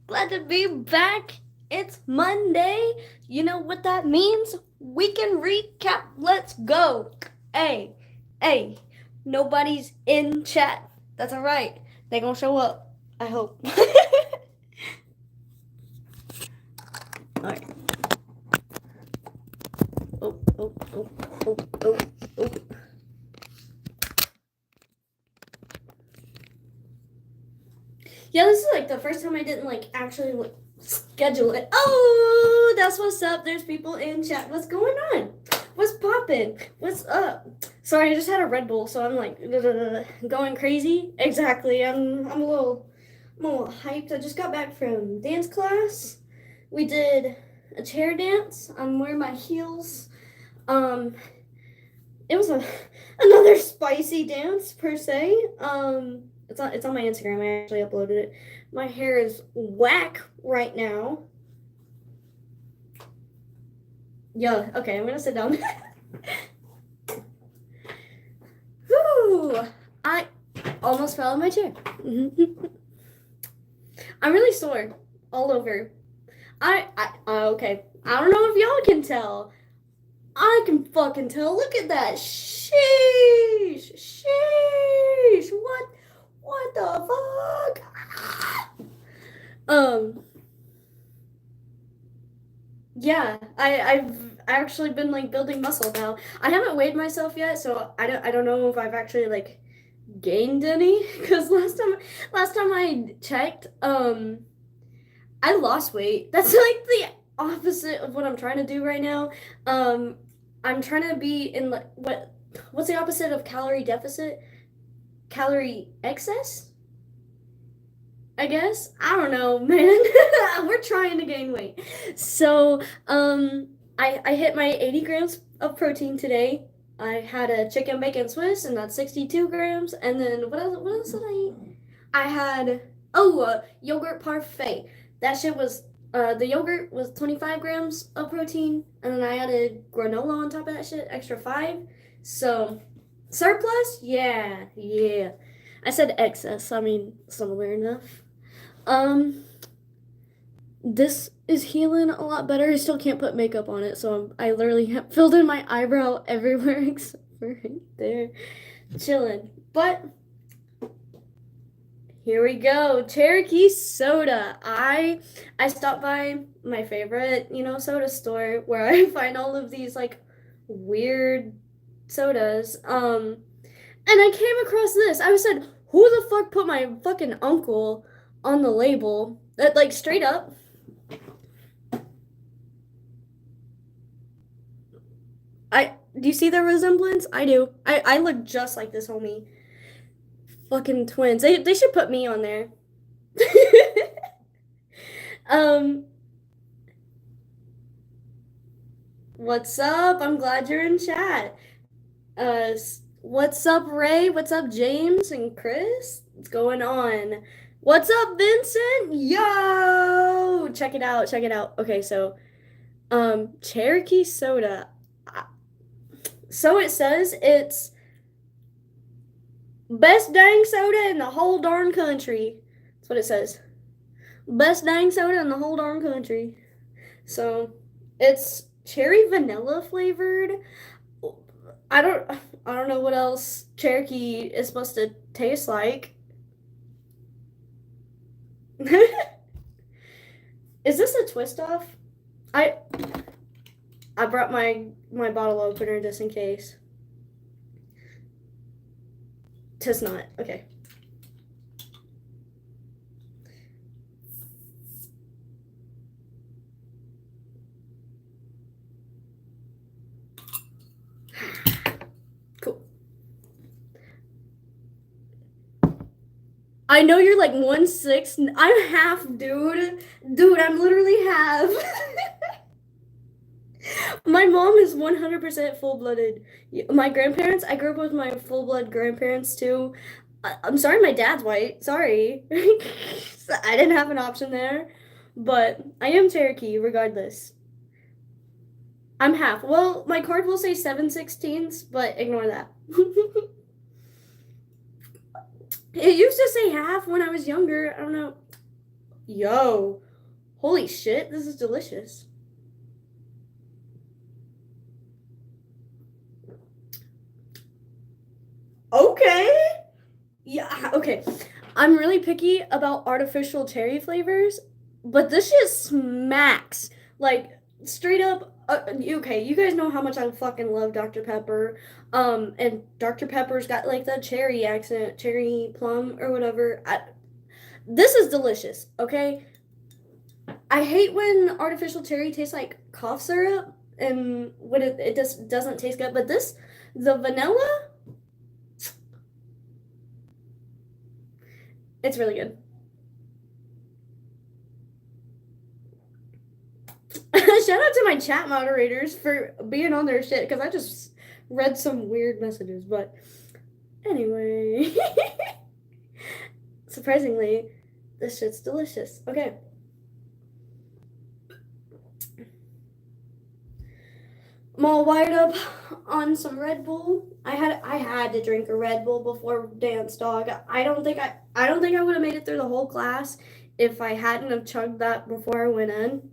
Glad to be back. It's Monday. You know what that means? We can recap. Let's go. Hey, hey, nobody's in chat. That's alright. They gonna show up. I hope. Alright. Oh, oh, oh, oh, oh, oh. Yeah, this is like the first time I didn't like actually like schedule it. Oh, that's what's up. There's people in chat. What's going on? What's poppin'? What's up? Sorry, I just had a Red Bull, so I'm like going crazy. Exactly. I'm a little hyped. I just got back from dance class. We did a chair dance. I'm wearing my heels. Um, it was another spicy dance per se. It's on my Instagram. I actually uploaded it. My hair is whack right now. Yeah, okay, I'm gonna sit down. Whew, I almost fell in my chair. I'm really sore all over. Okay. I don't know if y'all can tell. I can fucking tell. Look at that. Sheesh. Sheesh. What the fuck? Yeah, I've actually been like building muscle now. I haven't weighed myself yet, so I don't know if I've actually like gained any because last time I checked, I lost weight. That's like the opposite of what I'm trying to do right now. Um, I'm trying to be in like what's the opposite of calorie deficit? Calorie excess? I guess. I don't know, man. We're trying to gain weight. So, I hit my 80 grams of protein today. I had a chicken bacon Swiss, and that's 62 grams. And then what else did I eat? I had yogurt parfait. That shit was the yogurt was 25 grams of protein, and then I added granola on top of that shit, extra 5. So, surplus? Yeah, yeah. I said excess. I mean, similar enough. Um, this is healing a lot better. I still can't put makeup on it, so I literally have filled in my eyebrow everywhere except for right there. Chilling. But here we go. Cherokee Soda. I stopped by my favorite, soda store where I find all of these like weird sodas. And I came across this. I said, who the fuck put my fucking uncle on the label? That like straight up. Do you see the resemblance? I do. I look just like this homie. Fucking twins. They should put me on there. um, what's up? I'm glad you're in chat. Uh, what's up, Ray? What's up, James and Chris? What's going on? What's up, Vincent? Yo! Check it out. Check it out. Okay, so, Cherokee Soda. So it says it's best dang soda in the whole darn country. That's what it says. Best dang soda in the whole darn country. So it's cherry vanilla flavored. I don't I don't know what else Cherokee is supposed to taste like. Is this a twist off? I I brought my bottle opener just in case. Tis not. Okay. Cool. I know you're like 1/6. I'm half, dude. Dude, I'm literally half. My mom is 100% full-blooded. My grandparents, I grew up with my full-blood grandparents too. I'm sorry my dad's white. Sorry. I didn't have an option there. But I am Cherokee regardless. I'm half. Well, my card will say 7/16, but ignore that. It used to say half when I was younger. I don't know. Yo, holy shit, this is delicious. Okay. Yeah, okay. I'm really picky about artificial cherry flavors, but this shit smacks. Like, straight up. Okay, you guys know how much I fucking love Dr. Pepper. And Dr. Pepper's got like the cherry accent, cherry plum or whatever. This is delicious, okay? I hate when artificial cherry tastes like cough syrup and when it just doesn't taste good, but this, the vanilla, it's really good. Shout out to my chat moderators for being on their shit because I just read some weird messages. But anyway, surprisingly, this shit's delicious. Okay. I'm all wired up on some Red Bull. I had to drink a Red Bull before dance, dog. I don't think I would have made it through the whole class if I hadn't have chugged that before I went in.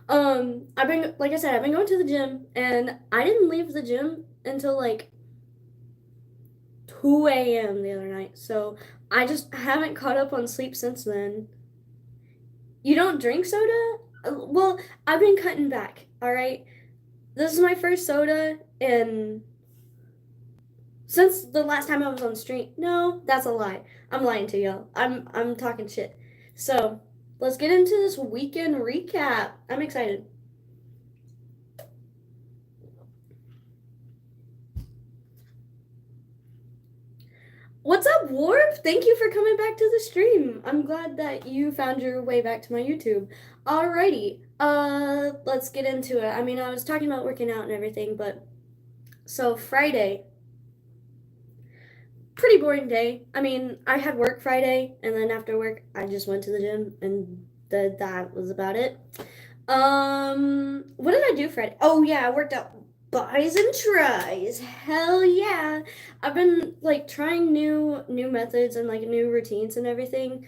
I've been, like I said, I've been going to the gym, and I didn't leave the gym until like 2 a.m. the other night. So I just haven't caught up on sleep since then. You don't drink soda? Well, I've been cutting back. All right, this is my first soda, and since the last time I was on stream. No, that's a lie. I'm lying to y'all. I'm talking shit. So let's get into this weekend recap. I'm excited. What's up, Warp? Thank you for coming back to the stream. I'm glad that you found your way back to my YouTube. Alrighty, let's get into it. I mean, I was talking about working out and everything, but so Friday, pretty boring day. I mean, I had work Friday, and then after work, I just went to the gym, and that was about it. What did I do Friday? Oh yeah, I worked out buys and tries. Hell yeah. I've been like trying new methods and like new routines and everything.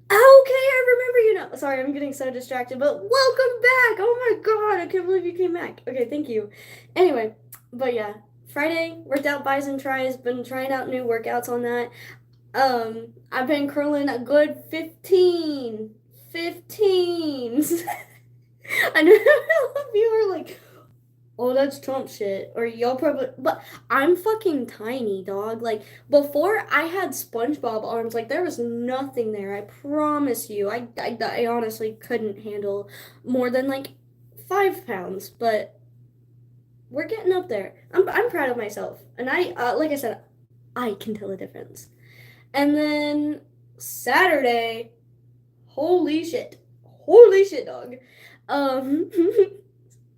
Okay, I remember you now. Sorry, I'm getting so distracted, but welcome back. Oh my god, I can't believe you came back. Okay, thank you. Anyway, but yeah, Friday worked out buys and tries, been trying out new workouts on that. I've been curling a good 15s. I know a lot of you are like, oh, that's Trump shit. Or y'all probably, but I'm fucking tiny, dog. Like, before I had SpongeBob arms, like, there was nothing there. I promise you. I honestly couldn't handle more than like 5 pounds, but we're getting up there. I'm proud of myself. And like I said, I can tell a difference. And then Saturday, holy shit. Holy shit, dog. Um,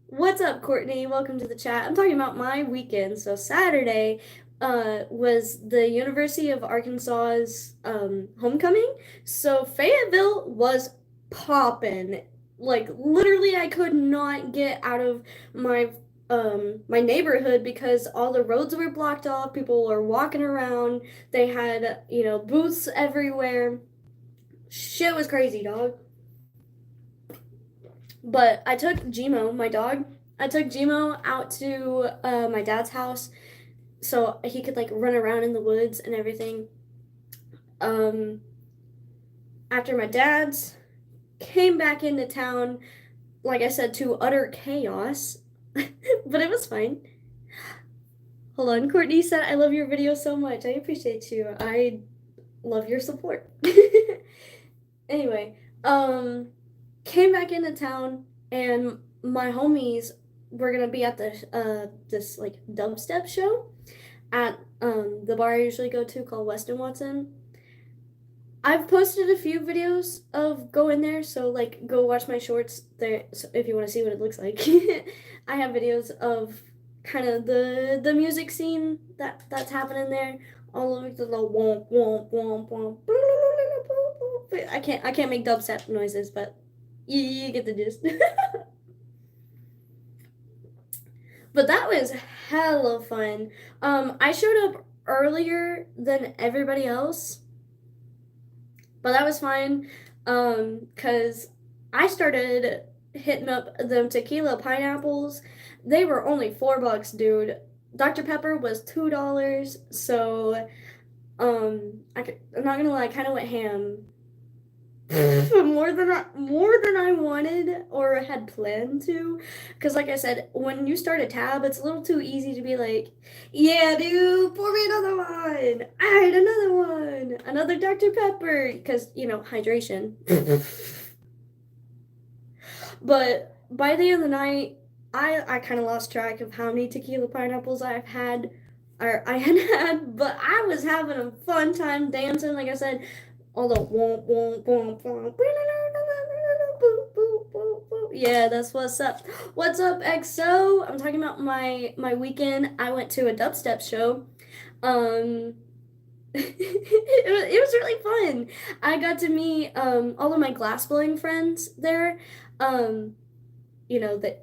what's up, Courtney? Welcome to the chat. I'm talking about my weekend. So Saturday was the University of Arkansas's homecoming. So Fayetteville was popping. Like literally, I could not get out of my neighborhood because all the roads were blocked off. People were walking around. They had booths everywhere. Shit was crazy, dog. But I took Gmo, my dog. I took Gmo out to my dad's house so he could like run around in the woods and everything. Um, After my dad's came back into town, like I said, to utter chaos, but it was fine. Hold on, Courtney said, I love your video so much. I appreciate you. I love your support. Anyway, came back into town, and my homies were gonna be at this like dubstep show at the bar I usually go to called Weston Watson. I've posted a few videos of going there, so like go watch my shorts there if you want to see what it looks like. I have videos of kind of the music scene that's happening there. All of the little womp womp womp womp. I can't make dubstep noises, but you get the gist. But that was hella fun. I showed up earlier than everybody else. But that was fine, cause I started hitting up them tequila pineapples. They were only $4, dude. Dr. Pepper was $2, so I'm not gonna lie, I kind of went ham. More than I wanted or had planned to, because like I said, when you start a tab, it's a little too easy to be like, yeah, dude, pour me another one. All right, another one, another Dr. Pepper, because hydration. But by the end of the night, I kind of lost track of how many tequila pineapples I've had, or I had had, but I was having a fun time dancing. Like I said, all the womp womp womp womp. Yeah, that's what's up. What's up, XO? I'm talking about my weekend. I went to a dubstep show. Um, it was really fun. I got to meet all of my glass blowing friends there. Um, the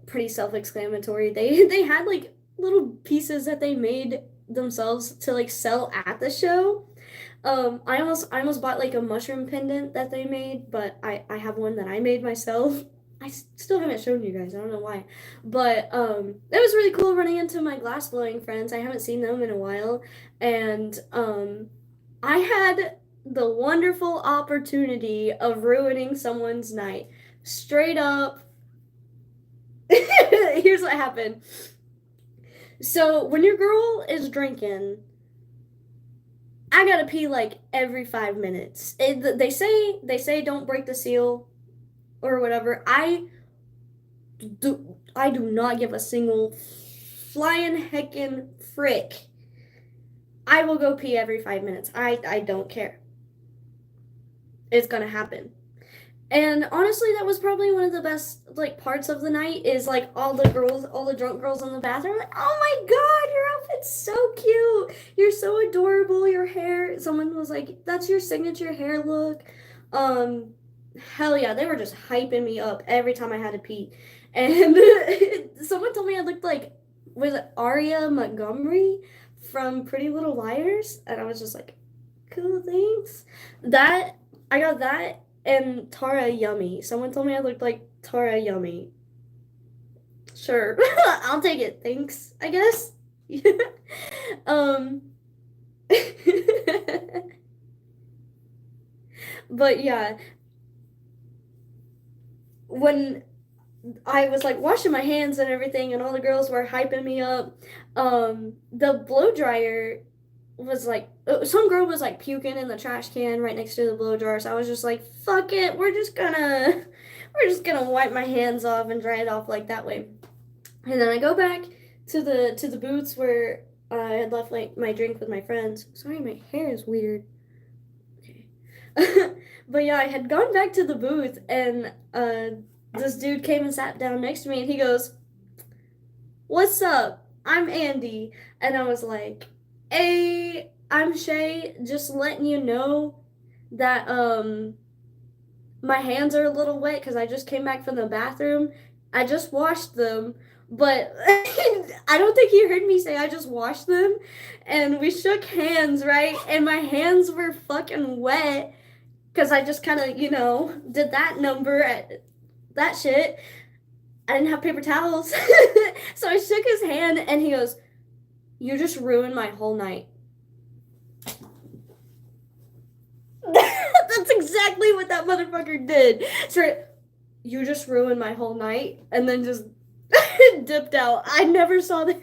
pretty self-explanatory. They had like little pieces that they made themselves to like sell at the show. I almost bought like a mushroom pendant that they made, but I have one that I made myself. I still haven't shown you guys. I don't know why, but it was really cool running into my glass blowing friends. I haven't seen them in a while, and I had the wonderful opportunity of ruining someone's night. Straight up. Here's what happened. So when your girl is drinking, I gotta pee like every 5 minutes. They say don't break the seal or whatever. I do not give a single flying heckin' frick. I will go pee every 5 minutes. I don't care. It's gonna happen. And honestly, that was probably one of the best like parts of the night is like all the drunk girls in the bathroom. Like, oh my god, your outfit's so cute. You're so adorable. Your hair. Someone was like, "That's your signature hair look." Um, hell yeah, they were just hyping me up every time I had to pee. And someone told me I looked like was it Aria Montgomery from Pretty Little Liars, and I was just like, cool, thanks. That I got that and Tara Yummy. Someone told me I looked like Tara Yummy. Sure, I'll take it. Thanks, I guess. um, but yeah, when I was like washing my hands and everything, and all the girls were hyping me up, the blow dryer was like some girl was like puking in the trash can right next to the blow dryer. So I was just like, fuck it, we're just gonna wipe my hands off and dry it off like that way. And then I go back to the booths where I had left like my drink with my friends. Sorry, my hair is weird. Okay. But yeah, I had gone back to the booth, and this dude came and sat down next to me, and he goes, "What's up? I'm Andy." And I was like, "Hey, I'm Shay. Just letting you know that my hands are a little wet because I just came back from the bathroom. I just washed them, but I don't think he heard me say I just washed them." And we shook hands, right? And my hands were fucking wet because I just kind of, did that number at that shit. I didn't have paper towels. So I shook his hand, and he goes, "You just ruined my whole night." That's exactly what that motherfucker did. So you just ruined my whole night, and then just dipped out. I never saw him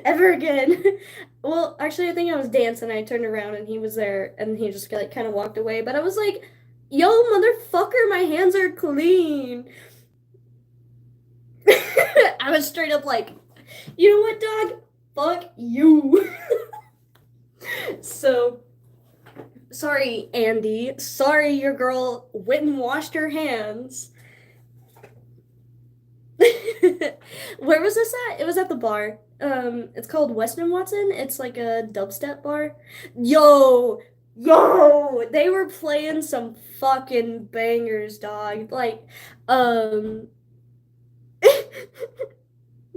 ever again. Well, actually, I think I was dancing. I turned around, and he was there, and he just like kind of walked away. But I was like, "Yo, motherfucker, my hands are clean." I was straight up like, "You know what, dog? Fuck you." So sorry, Andy. Sorry your girl went and washed her hands. Where was this at? It was at the bar. It's called Weston Watson. It's like a dubstep bar. Yo, they were playing some fucking bangers, dog. Like, um,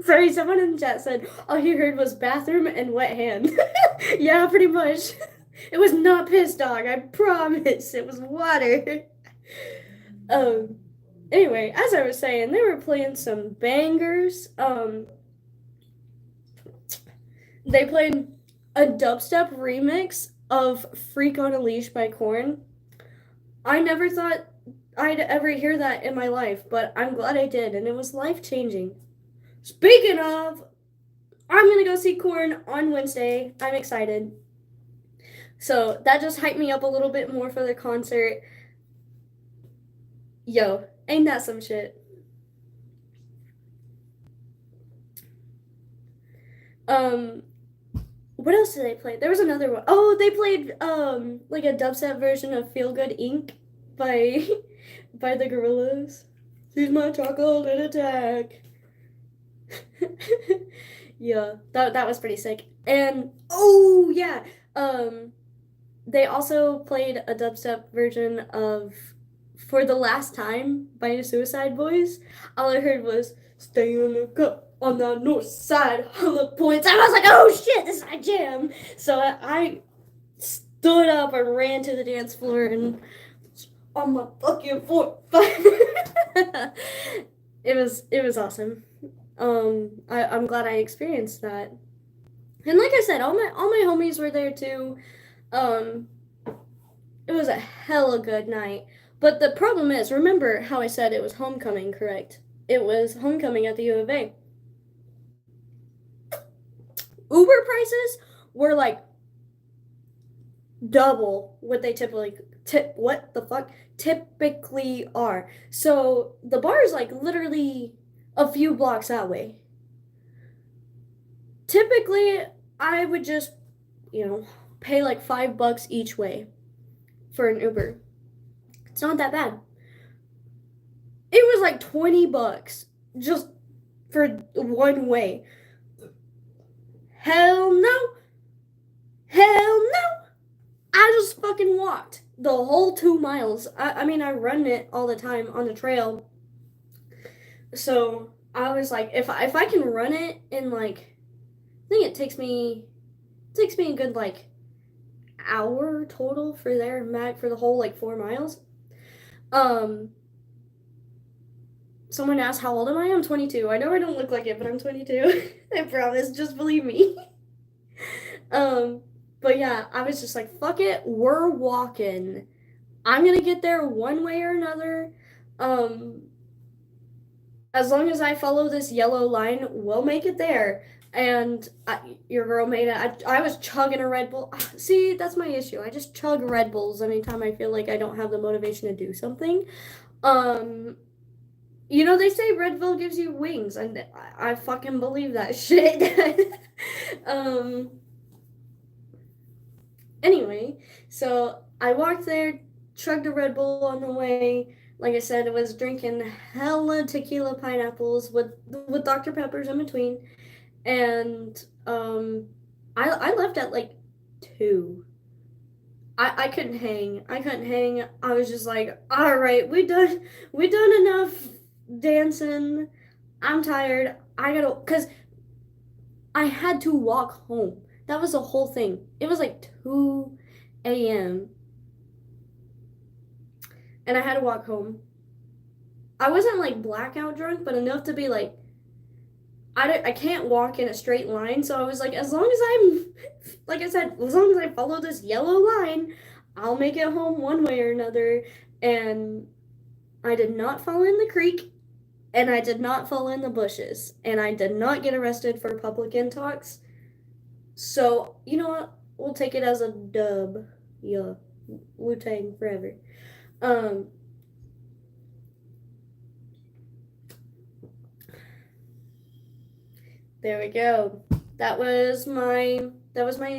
sorry, someone in the chat said all he heard was bathroom and wet hand. Yeah, pretty much. It was not piss, dog. I promise. It was water. um. Anyway, as I was saying, they were playing some bangers. They played a dubstep remix of "Freak on a Leash" by Korn. I never thought I'd ever hear that in my life, but I'm glad I did, and it was life changing. Speaking of, I'm gonna go see Korn on Wednesday. I'm excited. So that just hyped me up a little bit more for the concert. Yo, ain't that some shit? Um, what else did they play? There was another one. Oh, they played like a dubstep version of "Feel Good Inc." by by the Gorillas. Here's my chocolate attack. Yeah, that was pretty sick. And oh yeah, um, they also played a dubstep version of "For the Last Time" by the Suicide Boys. All I heard was "Stay on the cup on the north side, hollow points." I was like, "Oh shit, this is my jam!" So I stood up and ran to the dance floor and on my fucking foot. It was awesome. I'm glad I experienced that. And like I said, all my homies were there too. Um, it was a hella good night. But the problem is, remember how I said it was homecoming, correct? It was homecoming at the U of A. Uber prices were like double what they typically are. So the bar is like literally a few blocks that way. Typically, I would just, pay like $5 each way for an Uber. It's not that bad. It was like $20 just for one way. Hell no. Hell no. I just fucking walked the whole 2 miles. I mean, I run it all the time on the trail. So I was like, if I can run it in like, I think it takes me a good like hour total for there, Mac, for the whole like 4 miles. Um, Someone asked how old am I? I'm 22. I know I don't look like it, but I'm 22. I promise. Just believe me. um, but yeah, I was just like, fuck it. We're walking. I'm gonna get there one way or another. Um, as long as I follow this yellow line, we'll make it there. And your girl made it. I was chugging a Red Bull. See, that's my issue. I just chug Red Bulls anytime I feel like I don't have the motivation to do something. Um, they say Red Bull gives you wings, and I fucking believe that shit. um. Anyway, so I walked there, chugged a Red Bull on the way. Like I said, I was drinking hella tequila pineapples with Dr. Peppers in between, and I left at like 2. I couldn't hang. I couldn't hang. I was just like, all right, we done enough dancing. I'm tired. I gotta, cause I had to walk home. That was the whole thing. It was like 2 a.m. and I had to walk home. I wasn't like blackout drunk, but enough to be like, I can't walk in a straight line. So I was like, as long as I'm, like I said, as long as I follow this yellow line, I'll make it home one way or another. And I did not fall in the creek, and I did not fall in the bushes, and I did not get arrested for public intox. So, you know what? We'll take it as a dub. Yeah. Wu-Tang forever. Um, there we go. That was my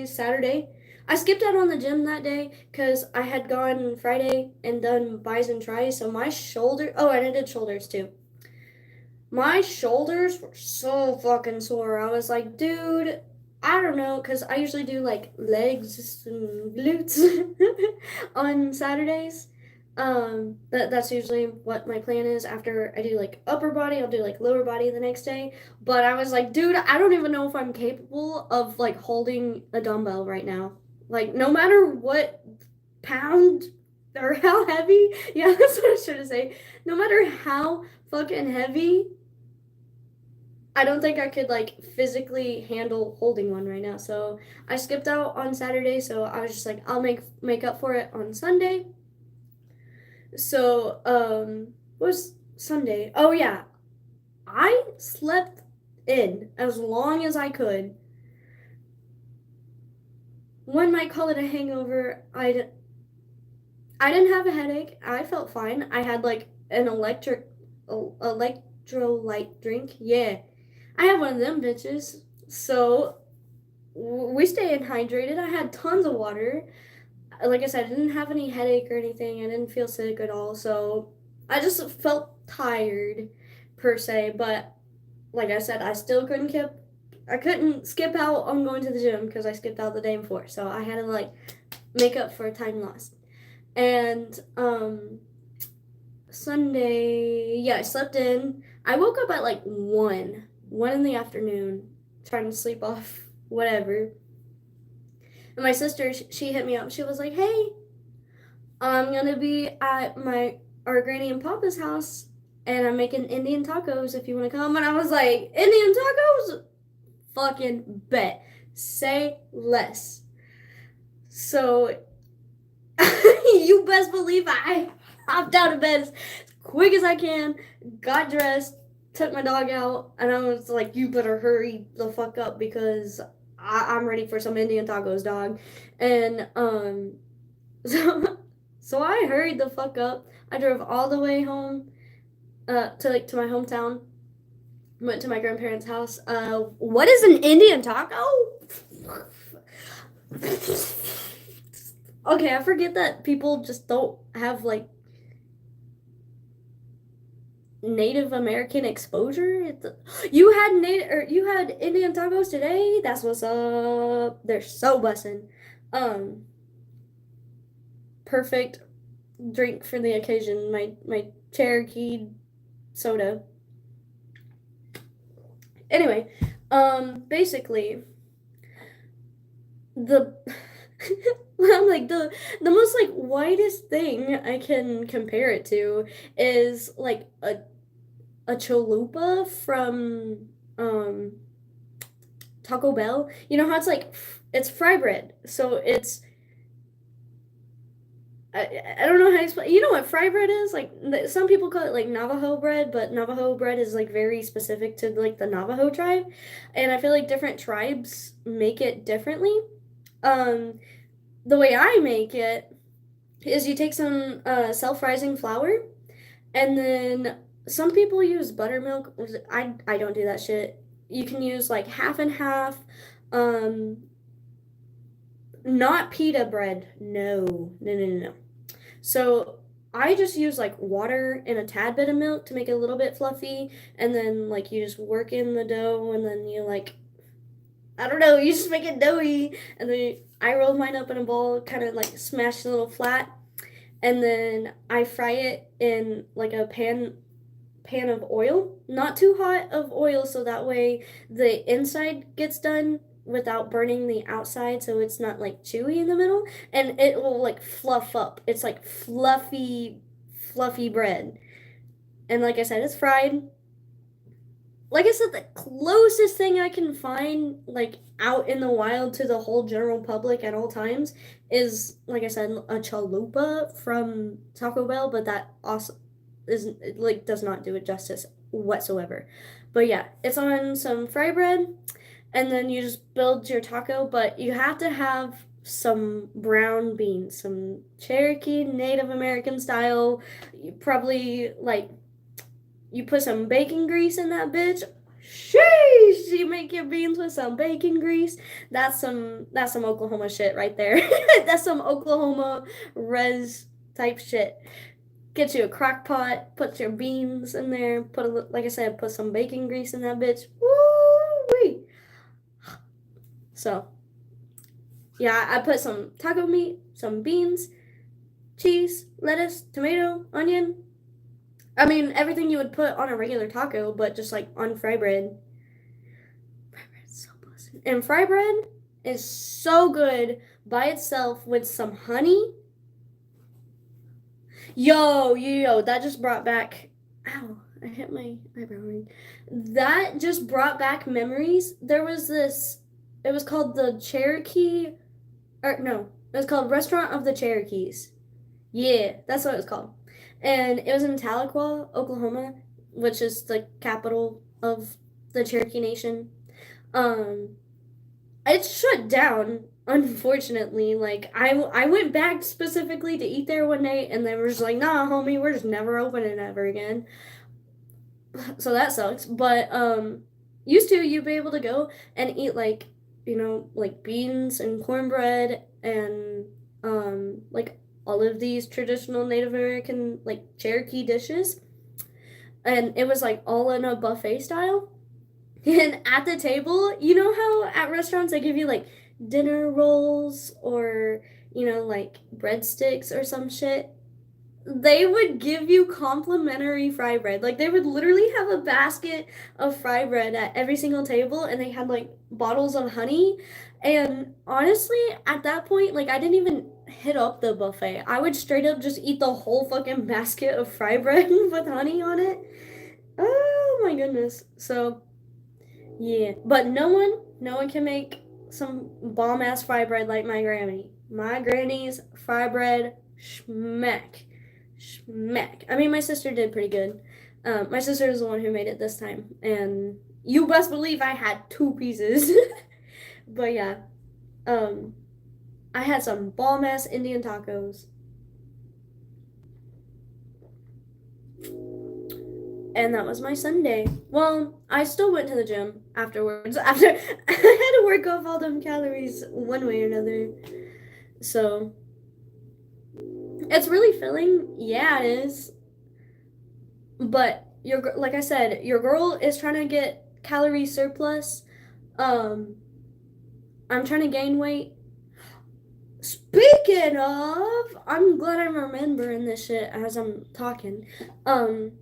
Saturday. I skipped out on the gym that day because I had gone Friday and done bis and tries. So my shoulder. Oh, and I did shoulders too. My shoulders were so fucking sore. I was like, dude, I don't know, because I usually do like legs and glutes on Saturdays. That's usually what my plan is. After I do like upper body, I'll do like lower body the next day. But I was like, dude, I don't even know if I'm capable of like holding a dumbbell right now. Like, no matter what pound or how heavy, yeah, that's what I was trying to say. No matter how fucking heavy, I don't think I could like physically handle holding one right now. So I skipped out on Saturday, so I was just like, I'll make up for it on Sunday. So, what was Sunday? Oh yeah, I slept in as long as I could. One might call it a hangover. I didn't have a headache. I felt fine. I had like an electrolyte drink. Yeah, I have one of them bitches. So we stayed hydrated. I had tons of water. Like I said, I didn't have any headache or anything. I didn't feel sick at all. So I just felt tired per se. But like I said, I couldn't skip out on going to the gym because I skipped out the day before. So I had to like make up for time lost. And Sunday, yeah, I slept in. I woke up at like 1 in the afternoon, trying to sleep off whatever. And my sister, she hit me up. She was like, "Hey, I'm gonna be at our granny and papa's house, and I'm making Indian tacos if you want to come." And I was like, "Indian tacos? Fucking bet. Say less." So you best believe I hopped out of bed as quick as I can, got dressed, took my dog out, and I was like, "You better hurry the fuck up because I'm ready for some Indian tacos, dog." And so so I hurried the fuck up. I drove all the way home, to my hometown. Went to my grandparents' house. What is an Indian taco? Okay, I forget that people just don't have like Native American exposure. You had Indian tacos today. That's what's up. They're so bussin'. Um, Perfect drink for the occasion. My Cherokee Soda. Anyway, basically the I'm like the most like whitest thing I can compare it to is like a chalupa from Taco Bell. You know how it's like it's fry bread, so it's I don't know how to explain. You know what fry bread is? Like some people call it like Navajo bread, but Navajo bread is like very specific to like the Navajo tribe, and I feel like different tribes make it differently. Um, the way I make it is you take some self-rising flour, and then some people use buttermilk. I don't do that shit. You can use like half and half. Um, Not pita bread. No, no, no, no, no. So I just use like water and a tad bit of milk to make it a little bit fluffy, and then like you just work in the dough, and then you like I don't know, you just make it doughy, and then I roll mine up in a ball, kind of like smash it a little flat, and then I fry it in like a pan of oil, not too hot of oil, so that way the inside gets done without burning the outside, so it's not like chewy in the middle, and it will like fluff up. It's like fluffy bread, and like I said, it's fried. Like I said, the closest thing I can find, like out in the wild to the whole general public at all times, is like I said, a chalupa from Taco Bell, but that also is like does not do it justice whatsoever. But yeah, it's on some fry bread, and then you just build your taco, but you have to have some brown beans, some Cherokee Native American style, probably like you put some bacon grease in that bitch. Sheesh! You make your beans with some bacon grease. That's some Oklahoma shit right there. That's some Oklahoma res type shit. Get you a crock pot, put your beans in there, like I said, put some bacon grease in that bitch. Woo-wee. So, yeah, I put some taco meat, some beans, cheese, lettuce, tomato, onion, I mean, everything you would put on a regular taco, but just like on fry bread. Fry bread is so busted. And fry bread is so good by itself with some honey. Yo, that just brought back. Ow, I hit my eyebrow ring. That just brought back memories. There was this. It was called the Cherokee. Or no, it was called Restaurant of the Cherokees. Yeah, that's what it was called. And it was in Tahlequah, Oklahoma, which is the capital of the Cherokee Nation. Um, it shut down, unfortunately. Like I went back specifically to eat there one day, and they were just like, "Nah, homie, we're just never opening ever again." So that sucks. But used to you'd be able to go and eat like like beans and cornbread and like all of these traditional Native American like Cherokee dishes, and it was like all in a buffet style. And at the table, you know how at restaurants they give you like dinner rolls or like breadsticks or some shit? They would give you complimentary fry bread. Like they would literally have a basket of fry bread at every single table, and they had like bottles of honey. And honestly, at that point, like I didn't even hit up the buffet. I would straight up just eat the whole fucking basket of fry bread with honey on it. Oh my goodness. So yeah, but no one can make some bomb ass fry bread like my granny. My granny's fry bread, schmeck, schmeck. I mean, my sister did pretty good. My sister is the one who made it this time, and you best believe I had two pieces. But yeah, um, I had some bomb ass Indian tacos. And that was my Sunday. Well, I still went to the gym afterwards. After I had to work off all them calories one way or another. So it's really filling. Yeah, it is. But like I said, your girl is trying to get calorie surplus. Um, I'm trying to gain weight. Speaking of, I'm glad I'm remembering this shit as I'm talking. Um,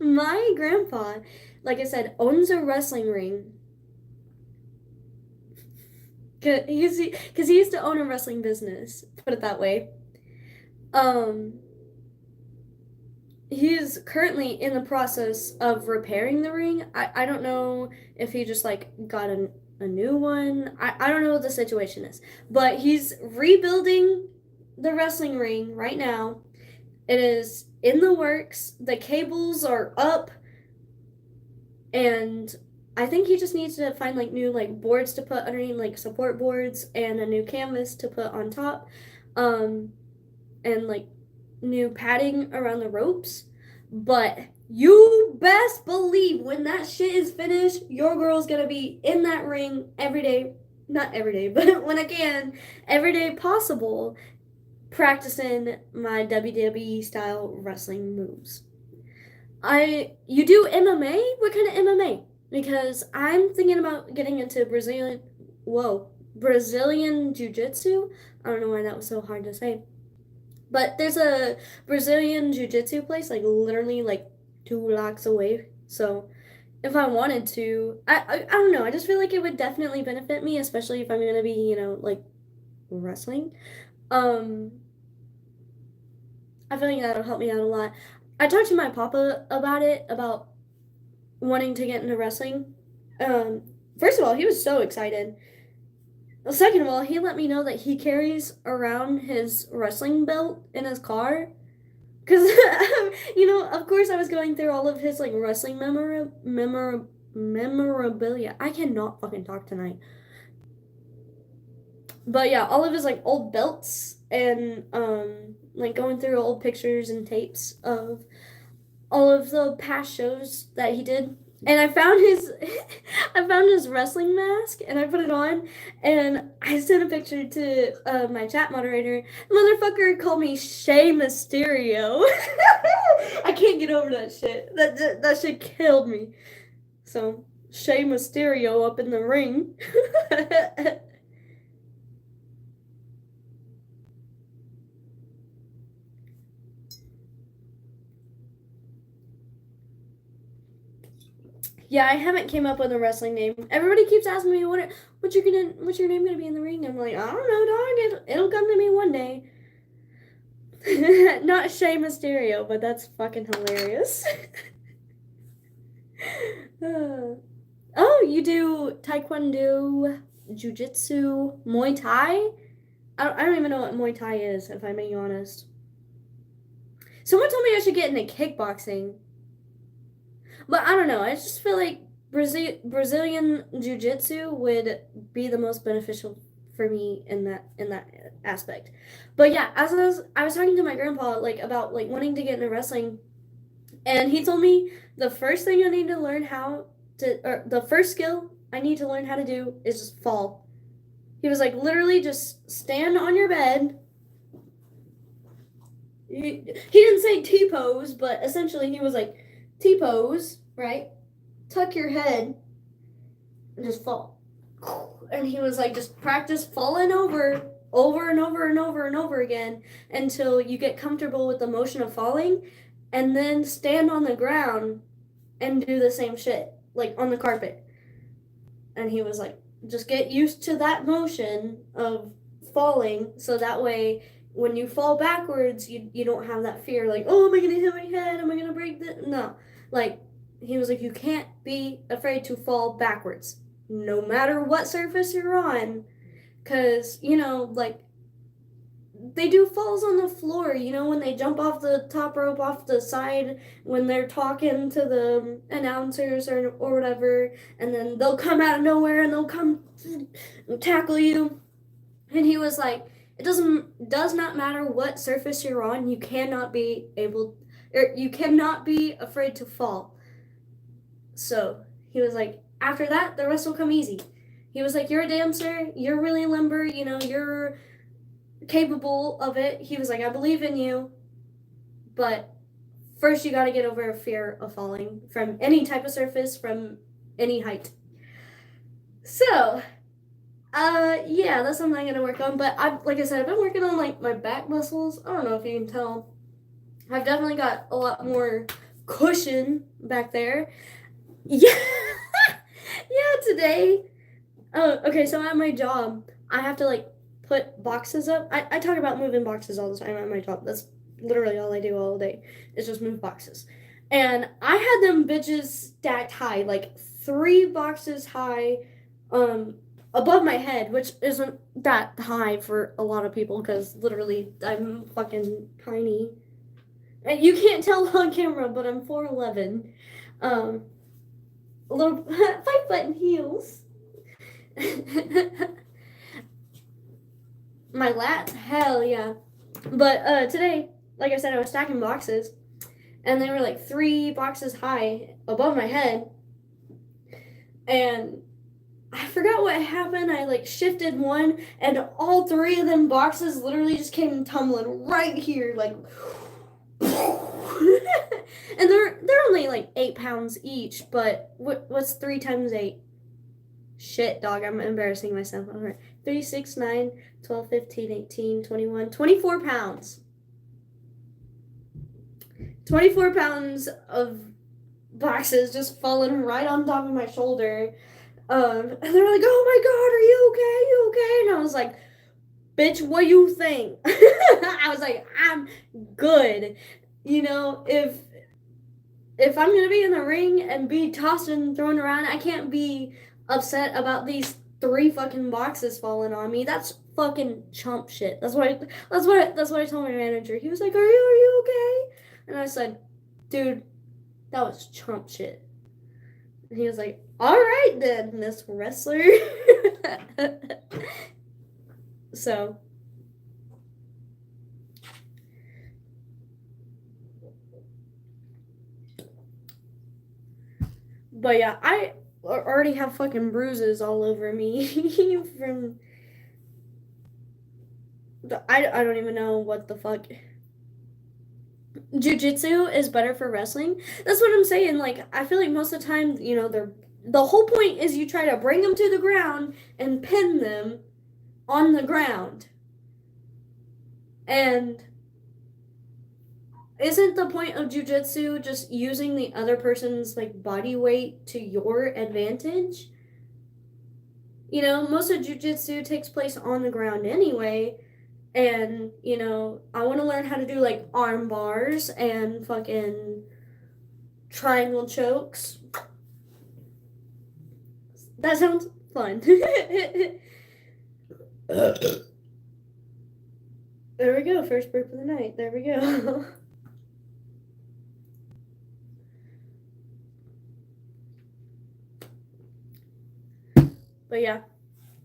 my grandpa, like I said, owns a wrestling ring. Because he used to own a wrestling business, put it that way. Um, he is currently in the process of repairing the ring. I don't know if he just like got a new one. I don't know what the situation is. But he's rebuilding the wrestling ring right now. It is in the works. The cables are up, and I think he just needs to find like new like boards to put underneath, like support boards, and a new canvas to put on top, um, and like new padding around the ropes. But you best believe when that shit is finished, your girl's gonna be in that ring every day. Not every day, but when I can, every day possible, practicing my WWE style wrestling moves. You do MMA? What kind of MMA? Because I'm thinking about getting into Brazilian Jiu-Jitsu. I don't know why that was so hard to say. But there's a Brazilian Jiu-Jitsu place like literally like 2 blocks away. So if I wanted to, I don't know. I just feel like it would definitely benefit me, especially if I'm gonna be, like wrestling. Um, I feel like that'll help me out a lot. I talked to my papa about it, about wanting to get into wrestling. Um, First of all, he was so excited. Second of all, he let me know that he carries around his wrestling belt in his car. Because, of course, I was going through all of his like wrestling memorabilia. I cannot fucking talk tonight. But yeah, all of his like old belts and like going through old pictures and tapes of all of the past shows that he did. And I found his I found his wrestling mask and I put it on and I sent a picture to my chat moderator. Motherfucker called me Shay Mysterio. I can't get over that shit. That shit killed me. So Shay Mysterio up in the ring. Yeah, I haven't came up with a wrestling name. Everybody keeps asking me what's your name gonna be in the ring? I'm like, I don't know, dog. It'll come to me one day. Not Shea Mysterio, but that's fucking hilarious. Oh, you do Taekwondo, Jiu-Jitsu, Muay Thai? I don't even know what Muay Thai is, if I'm being honest. Someone told me I should get into kickboxing. But I don't know. I just feel like Brazilian Jiu-Jitsu would be the most beneficial for me in that aspect. But yeah, as I was talking to my grandpa like about like wanting to get into wrestling, and he told me the first thing I need to learn how to, or the first skill I need to learn how to do is just fall. He was like, literally just stand on your bed. He didn't say T pose, but essentially he was like, T pose, right? Tuck your head and just fall. And he was like, just practice falling over and over and over and over again until you get comfortable with the motion of falling, and then stand on the ground and do the same shit, like on the carpet. And he was like, just get used to that motion of falling so that way when you fall backwards, you don't have that fear like, oh, am I gonna hit my head? Am I gonna break the no. Like he was like, you can't be afraid to fall backwards, no matter what surface you're on. Cause, like they do falls on the floor, when they jump off the top rope off the side when they're talking to the announcers or whatever, and then they'll come out of nowhere and they'll come tackle you. And he was like, it does not matter what surface you're on, you cannot be afraid to fall. So he was like, after that, the rest will come easy. He was like, you're a dancer, you're really limber, you're capable of it. He was like, I believe in you, but first you got to get over a fear of falling from any type of surface, from any height. So, yeah, that's something I'm gonna work on. But like I said, I've been working on like my back muscles. I don't know if you can tell. I've definitely got a lot more cushion back there. Yeah, yeah. Today, oh, okay. So at my job, I have to like put boxes up. I talk about moving boxes all the time at my job. That's literally all I do all day is just move boxes. And I had them bitches stacked high, like 3 boxes high, above my head, which isn't that high for a lot of people because literally I'm fucking tiny. And you can't tell on camera, but I'm 4'11". A little 5 foot in heels. My lats, hell yeah. But today, like I said, I was stacking boxes, and they were like 3 boxes high above my head, and I forgot what happened. I like shifted one, and all 3 of them boxes literally just came tumbling right here, like. And they're only like 8 pounds each, but what's 3 times 8? Shit, dog, I'm embarrassing myself. All right. 3, 6, 9, 12, 15, 18, 21, 24 pounds. 24 pounds of boxes just falling right on top of my shoulder. And they're like, oh my God, are you okay? You okay? And I was like, bitch, what you think? I was like, I'm good. If I'm gonna be in the ring and be tossed and thrown around, I can't be upset about these 3 fucking boxes falling on me. That's fucking chump shit. That's what I told my manager. He was like, are you okay? And I said, dude, that was chump shit. And he was like, all right then, Miss Wrestler. So. But yeah, I already have fucking bruises all over me from. I don't even know what the fuck. Jiu-jitsu is better for wrestling. That's what I'm saying. Like, I feel like most of the time, the whole point is you try to bring them to the ground and pin them on the ground. And isn't the point of jujitsu just using the other person's like body weight to your advantage? You know, most of jujitsu takes place on the ground anyway. And, you know, I want to learn how to do like arm bars and fucking triangle chokes. That sounds fun. There we go. First burp of the night. There we go. But yeah,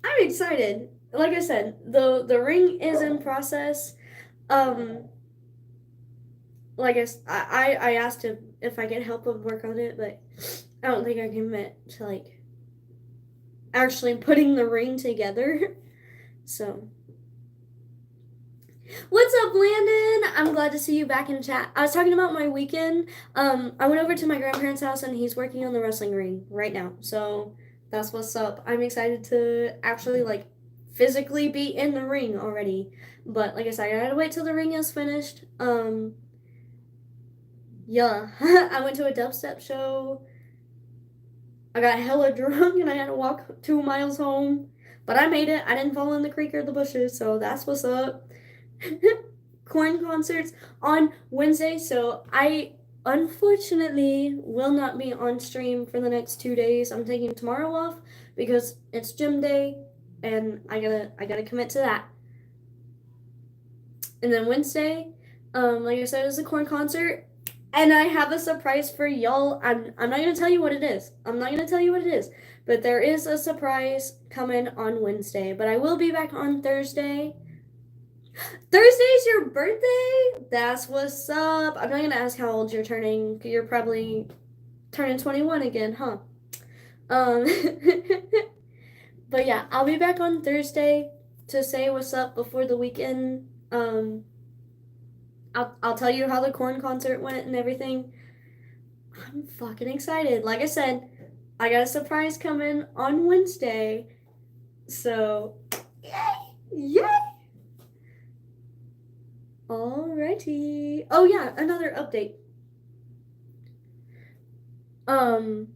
I'm excited. Like I said, the ring is in process. Like I asked him if I could help him work on it, but I don't think I can commit to like actually putting the ring together. So, what's up, Landon? I'm glad to see you back in chat. I was talking about my weekend. I went over to my grandparents' house and he's working on the wrestling ring right now. So that's what's up. I'm excited to actually like physically be in the ring already. But like I said, I gotta wait till the ring is finished. Yeah, I went to a dubstep show. I got hella drunk and I had to walk 2 miles home. But I made it. I didn't fall in the creek or the bushes, so that's what's up. Corn concerts on Wednesday, so I unfortunately will not be on stream for the next 2 days. I'm taking tomorrow off because it's gym day and I gotta commit to that. And then Wednesday, like I said, is a corn concert. And I have a surprise for y'all. I'm not gonna tell you what it is. But there is a surprise coming on Wednesday. But I will be back on Thursday. Thursday's your birthday? That's what's up. I'm not gonna ask how old you're turning. You're probably turning 21 again, huh? But yeah, I'll be back on Thursday to say what's up before the weekend. I'll tell you how the corn concert went and everything. I'm fucking excited. Like I said, I got a surprise coming on Wednesday. So, yay! Alrighty. Oh yeah, another update. Hold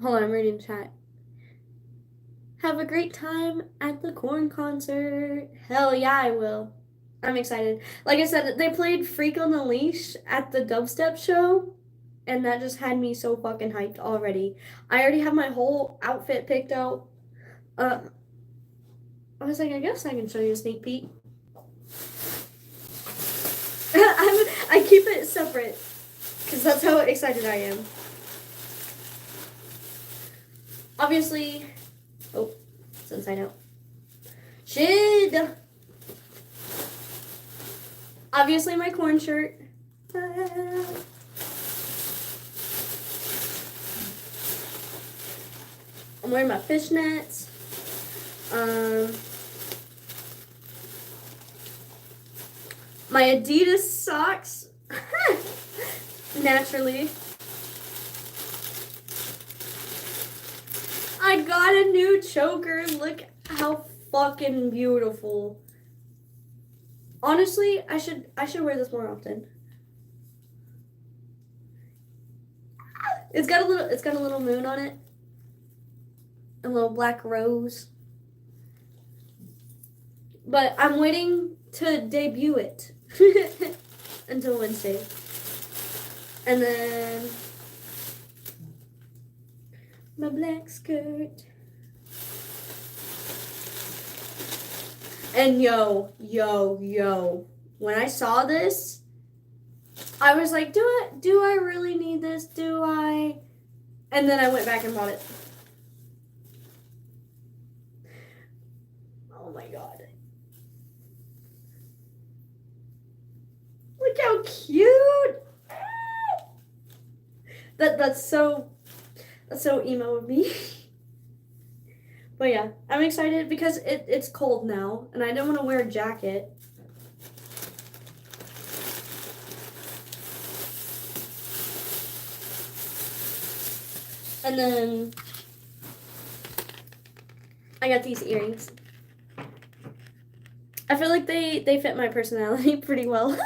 on, I'm reading chat. Have a great time at the corn concert. Hell yeah, I will. I'm excited. Like I said, they played Freak on the Leash at the Dubstep show, and that just had me so fucking hyped already. I already have my whole outfit picked out. I was like, I guess I can show you a sneak peek. I keep it separate, because that's how excited I am. Obviously, oh, it's inside out. Shit! Obviously, my corn shirt. I'm wearing my fishnets. My Adidas socks. Naturally. I got a new choker. Look how fucking beautiful. Honestly, I should wear this more often. It's got a little moon on it. A little black rose. But I'm waiting to debut it until Wednesday. And then my black skirt. And yo, when I saw this, I was like, do I really need this? Do I? And then I went back and bought it. Oh my god. Look how cute. That's so emo of me. But yeah, I'm excited because it's cold now and I don't want to wear a jacket. And then I got these earrings. I feel like they fit my personality pretty well.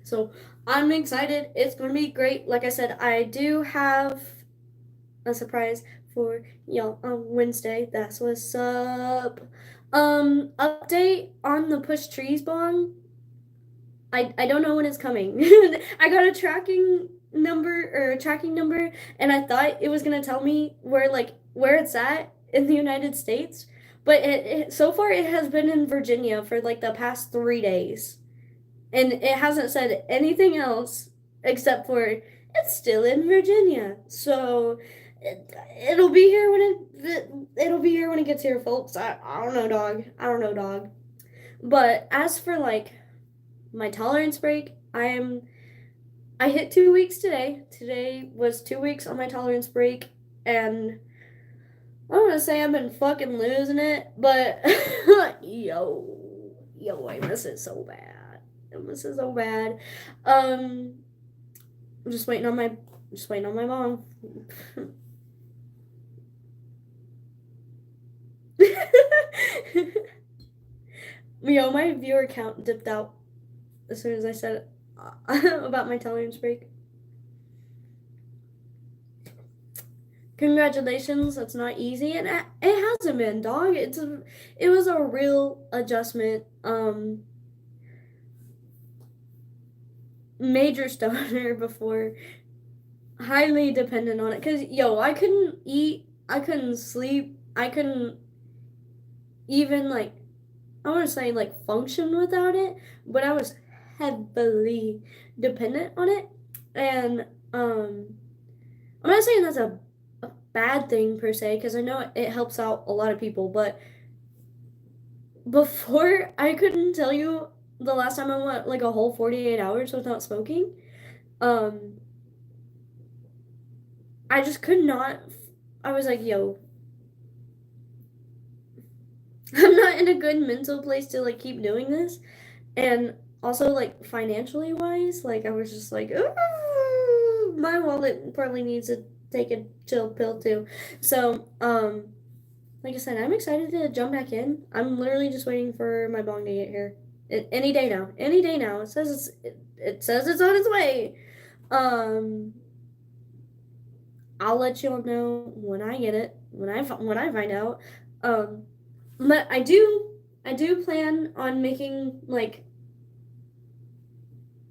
So I'm excited. It's going to be great. Like I said, I do have a surprise for y'all on Wednesday. That's what's up. Update on the push trees bong. I don't know when it's coming. I got a tracking number, and I thought it was gonna tell me where it's at in the United States, but so far it has been in Virginia for like the past 3 days, and it hasn't said anything else except for it's still in Virginia. So it'll be here when it'll be here when it gets here, folks. I don't know, dog. I don't know, dog. But as for like my tolerance break, I hit 2 weeks today. Today was 2 weeks on my tolerance break, and I don't want to say I've been fucking losing it, but yo, I miss it so bad. I miss it so bad. I'm just waiting on my mom. Yo, my viewer count dipped out as soon as I said about my tolerance break. Congratulations, that's not easy, and it hasn't been, dog. It was a real adjustment. Major stoner before, highly dependent on it. Cause yo, I couldn't eat, I couldn't sleep, I couldn't even like, I want to say like function without it, but I was heavily dependent on it, and I'm not saying that's a bad thing per se, because I know it helps out a lot of people, but before I couldn't tell you the last time I went like a whole 48 hours without smoking. Um, I just could not. I was like, yo, I'm not in a good mental place to like keep doing this, and also like financially wise, like I was just like, ooh, my wallet probably needs to take a chill pill too. So, like I said, I'm excited to jump back in. I'm literally just waiting for my bong to get here. Any day now. Any day now. It says it's on its way. Um, I'll let you all know when I get it. When I find out. Um, but I do plan on making like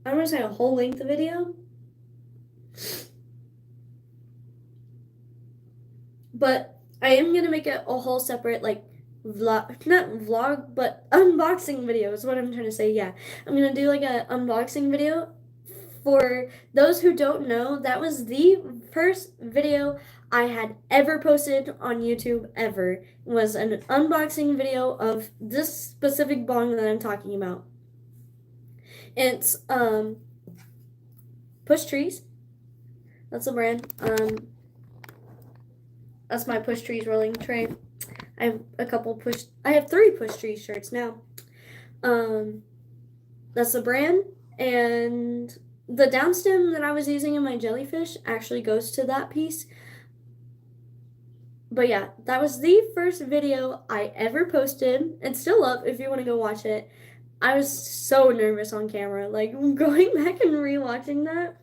I don't want to say a whole length video, but I am gonna make it a whole separate like vlog, not vlog, but unboxing video is what I'm trying to say. Yeah, I'm gonna do like a unboxing video. For those who don't know, that was the first video I had ever posted on YouTube ever. It was an unboxing video of this specific bong that I'm talking about. It's Push Trees. That's the brand. That's my Push Trees rolling tray. I have 3 Push Trees shirts now. That's the brand, and the downstem that I was using in my jellyfish actually goes to that piece. But yeah, that was the first video I ever posted. It's still up if you want to go watch it. I was so nervous on camera. Like going back and rewatching that,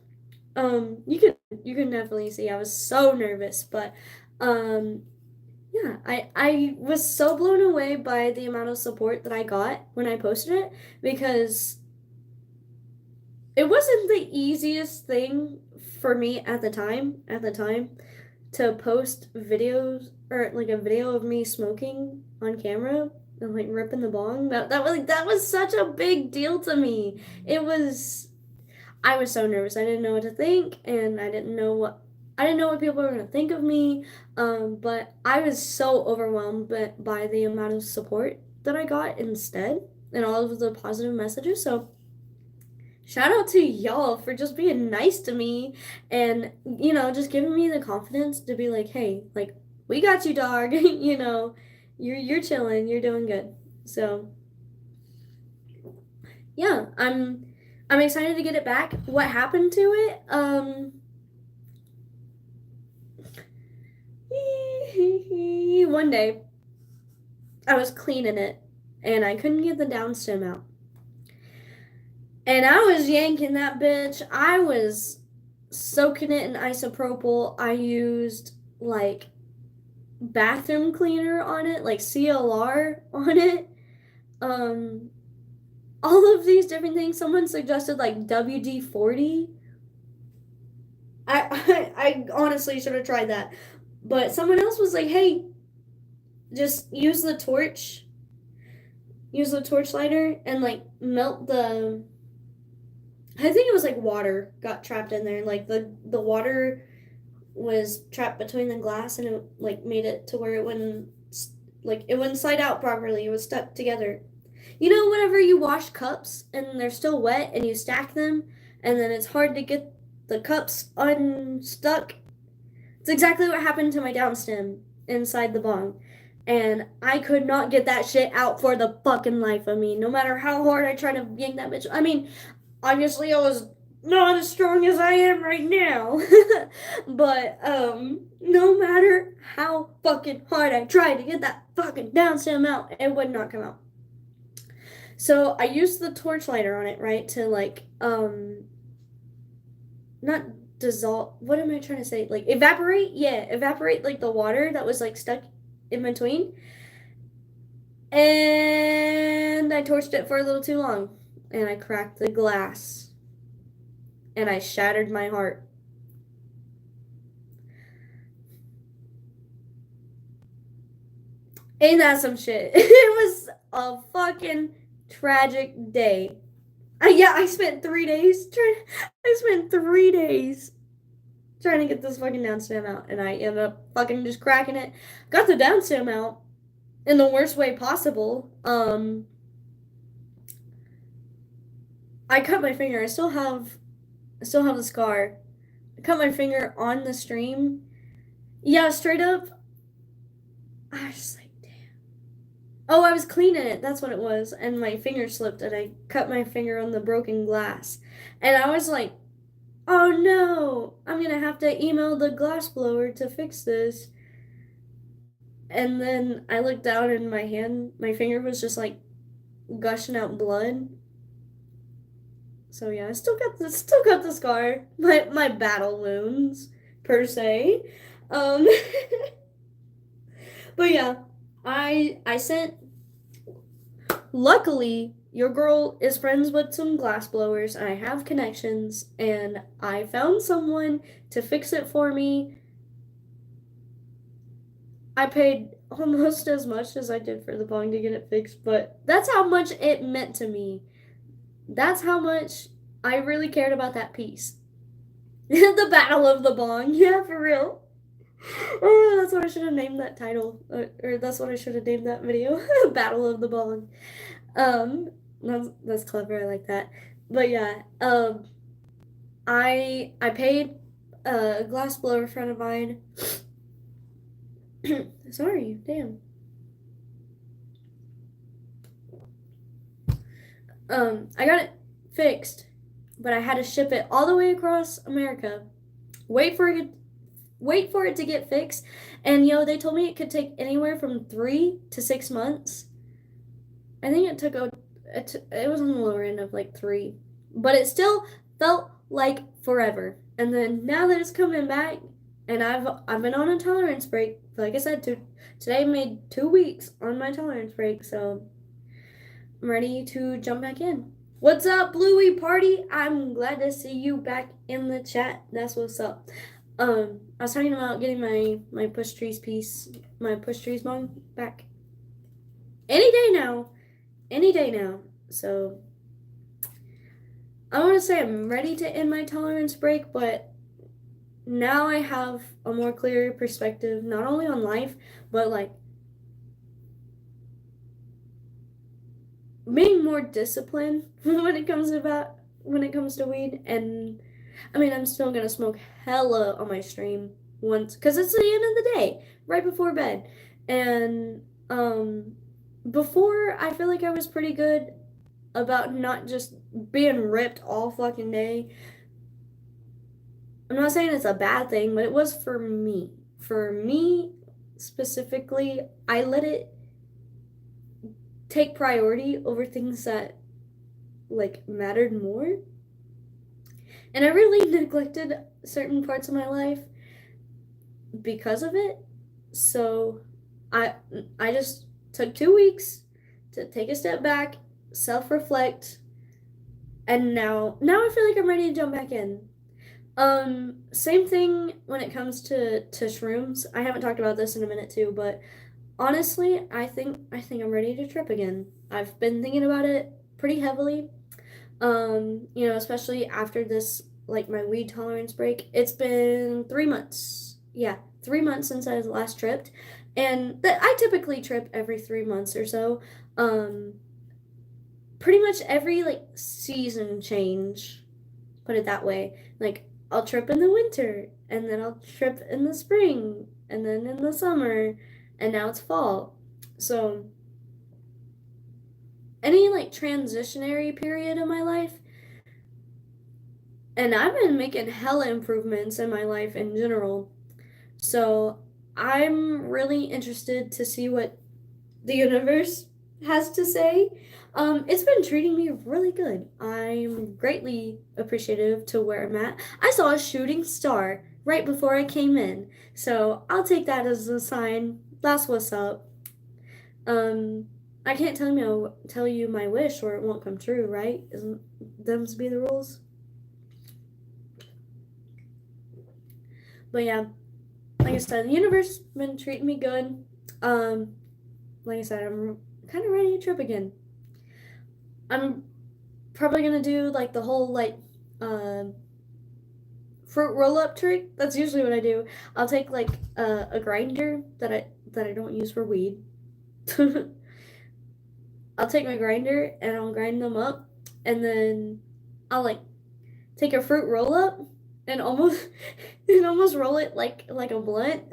you can definitely see I was so nervous, but yeah, I was so blown away by the amount of support that I got when I posted it, because it wasn't the easiest thing for me at the time to post videos or like a video of me smoking on camera and like ripping the bong. That was such a big deal to me. I was so nervous. I didn't know what to think, and I didn't know what people were gonna think of me. But I was so overwhelmed by the amount of support that I got instead, and all of the positive messages. So shout out to y'all for just being nice to me, and just giving me the confidence to be like, hey, like we got you, dog. You're chilling, you're doing good. So yeah, I'm excited to get it back. What happened to it? One day I was cleaning it and I couldn't get the down stem out. And I was yanking that bitch. I was soaking it in isopropyl. I used like bathroom cleaner on it, like CLR on it. Um, all of these different things. Someone suggested like WD-40. I honestly should have tried that. But someone else was like, hey, just use the torch lighter and like melt the, I think it was like water got trapped in there. Like the water was trapped between the glass and it like made it to where it wouldn't slide out properly. It was stuck together. You know, whenever you wash cups and they're still wet and you stack them and then it's hard to get the cups unstuck. It's exactly what happened to my downstem inside the bong. And I could not get that shit out for the fucking life of me. No matter how hard I tried to yank that bitch. I mean, obviously I was not as strong as I am right now. But no matter how fucking hard I tried to get that fucking downstem out, it would not come out. So I used the torch lighter on it, right, to like not dissolve, what am I trying to say? Like evaporate? Yeah, evaporate like the water that was like stuck in between. And I torched it for a little too long. And I cracked the glass. And I shattered my heart. Ain't that some shit? It was a fucking tragic day. Yeah, I spent 3 days trying to get this fucking downstem out, and I ended up fucking just cracking it. Got the downstem out in the worst way possible. I cut my finger. I still have the scar. I cut my finger on the stream. Yeah, straight up. I was just like, damn. Oh, I was cleaning it. That's what it was. And my finger slipped, and I cut my finger on the broken glass. And I was like, oh no, I'm gonna have to email the glass blower to fix this. And then I looked down, and my finger was just like gushing out blood. So yeah, I still got the scar. My battle wounds per se. Um but yeah, I sent, luckily your girl is friends with some glass blowers and I have connections and I found someone to fix it for me. I paid almost as much as I did for the bong to get it fixed, but that's how much it meant to me. That's how much I really cared about that piece. The Battle of the Bong. Yeah, for real. Oh, that's what I should have named that title. Or that's what I should have named that video. Battle of the Bong. Um, that's clever. I like that. But yeah, I paid a glass blower friend of mine. Sorry, damn. I got it fixed, but I had to ship it all the way across America. Wait for it to get fixed. And they told me it could take anywhere from 3 to 6 months. I think it was on the lower end of like 3, but it still felt like forever. And then now that it's coming back, and I've been on a tolerance break. Like I said, today made 2 weeks on my tolerance break, so I'm ready to jump back in. What's up, Bluey Party? I'm glad to see you back in the chat. That's what's up. I was talking about getting my push trees bong back any day now. So I want to say I'm ready to end my tolerance break, but now I have a more clear perspective, not only on life, but like being more disciplined when it comes to weed. And I mean, I'm still gonna smoke hella on my stream once, because it's the end of the day, right before bed. And before, I feel like I was pretty good about not just being ripped all fucking day. I'm not saying it's a bad thing, but it was for me. For me specifically, I let it take priority over things that like mattered more. And I really neglected certain parts of my life because of it. So I I just took 2 weeks to take a step back, self-reflect, and now I feel like I'm ready to jump back in. Same thing when it comes to shrooms. I haven't talked about this in a minute too, but honestly, I think I'm ready to trip again. I've been thinking about it pretty heavily. Especially after this, like my weed tolerance break. It's been 3 months. Yeah, 3 months since I last tripped, and I typically trip every 3 months or so. Um, Pretty much every like season change, put it that way. Like I'll trip in the winter, and then I'll trip in the spring, and then in the summer, and now it's fall. So any like transitionary period of my life, and I've been making hella improvements in my life in general. So I'm really interested to see what the universe has to say. It's been treating me really good. I'm greatly appreciative to where I'm at. I saw a shooting star right before I came in, so I'll take that as a sign. That's what's up. Um, I can't tell you my wish or it won't come true, right? Isn't them's be the rules? But yeah, like I said, the universe been treating me good. Um, like I said, I'm kind of ready to trip again. I'm probably gonna do like the whole like uh, fruit roll up trick. That's usually what I do. I'll take like a grinder that I don't use for weed. I'll take my grinder and I'll grind them up, and then I'll like take a fruit roll up and almost and almost roll it like a blunt.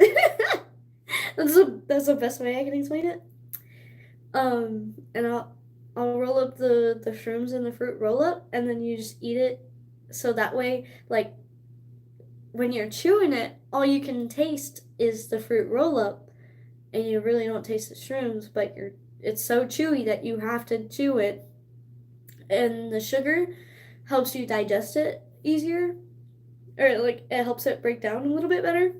That's the best way I can explain it. And I'll roll up the shrooms in the fruit roll up, and then you just eat it. So that way, like when you're chewing it, all you can taste is the fruit roll up, and you really don't taste the shrooms. But it's so chewy that you have to chew it, and the sugar helps you digest it easier, or like it helps it break down a little bit better.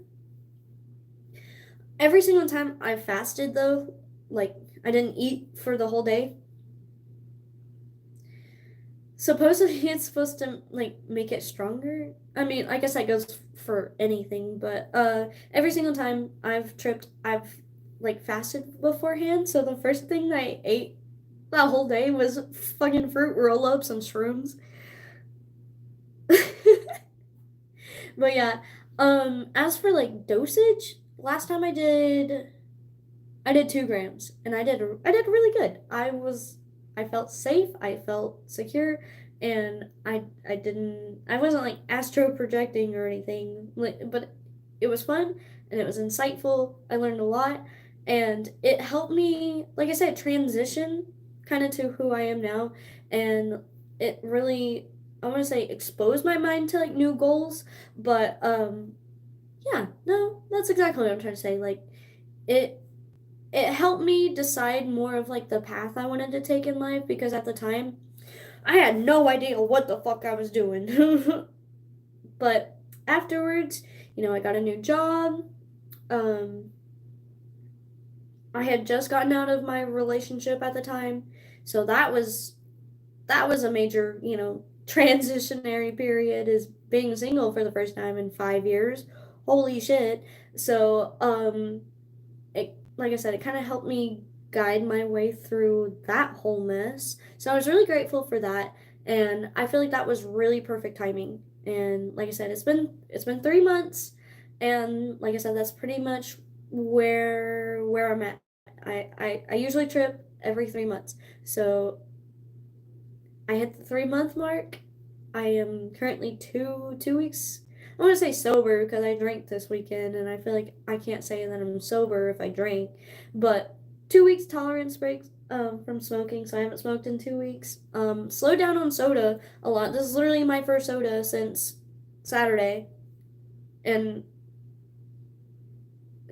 Every single time I fasted though, like I didn't eat for the whole day. Supposedly it's supposed to like make it stronger. I mean, I guess that goes for anything, but every single time I've tripped, I've like fasted beforehand. So the first thing I ate that whole day was fucking fruit roll-ups and shrooms. But yeah, as for like dosage, last time I did 2 grams, and I did really good. I felt safe, I felt secure, and I wasn't like astro projecting or anything, like, but it was fun and it was insightful. I learned a lot, and it helped me, like I said, transition kind of to who I am now, and it really, I want to say, expose my mind to like new goals, but yeah, no, that's exactly what I'm trying to say. Like it it helped me decide more of like the path I wanted to take in life, because at the time I had no idea what the fuck I was doing. But afterwards, I got a new job. Um, I had just gotten out of my relationship at the time, so that was a major, transitionary period, is being single for the first time in 5 years. Holy shit! So like I said, it kind of helped me guide my way through that whole mess. So I was really grateful for that, and I feel like that was really perfect timing. And like I said, it's been 3 months, and like I said, that's pretty much where I'm at. I usually trip every 3 months, so I hit the 3 month mark. I am currently two weeks. I want to say sober because I drank this weekend, and I feel like I can't say that I'm sober if I drank. But 2 weeks tolerance break from smoking, so I haven't smoked in 2 weeks. Slowed down on soda a lot. This is literally my first soda since Saturday, and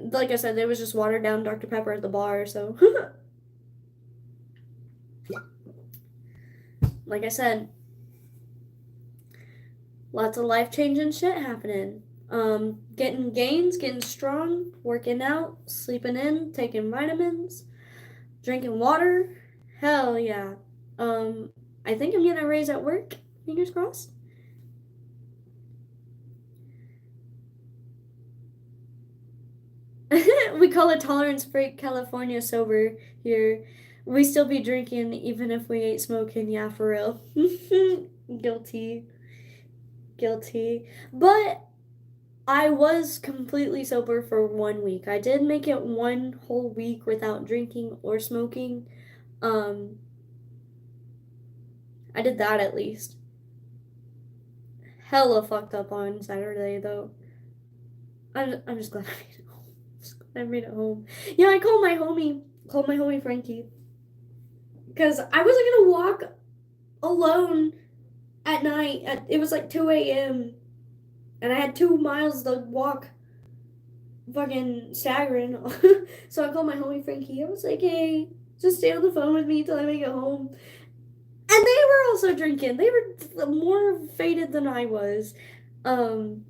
like I said, there was just watered down Dr Pepper at the bar. So like I said, lots of life changing shit happening. Getting gains, getting strong, working out, sleeping in, taking vitamins, drinking water. Hell yeah. Um, I think I'm getting a raise at work. Fingers crossed. We call it tolerance break California sober here. We still be drinking even if we ain't smoking, yeah, for real. Guilty. Guilty. But I was completely sober for 1 week. I did make it one whole week without drinking or smoking. Um, I did that at least. Hella fucked up on Saturday though. I'm just glad I made it home. Just glad I made it home. Yeah, I called my homie Frankie, because I wasn't gonna walk alone at night. It was like 2 a.m. and I had 2 miles to walk, fucking staggering. So I called my homie Frankie. I was like, hey, just stay on the phone with me till I make it home. And they were also drinking. They were more faded than I was. Um,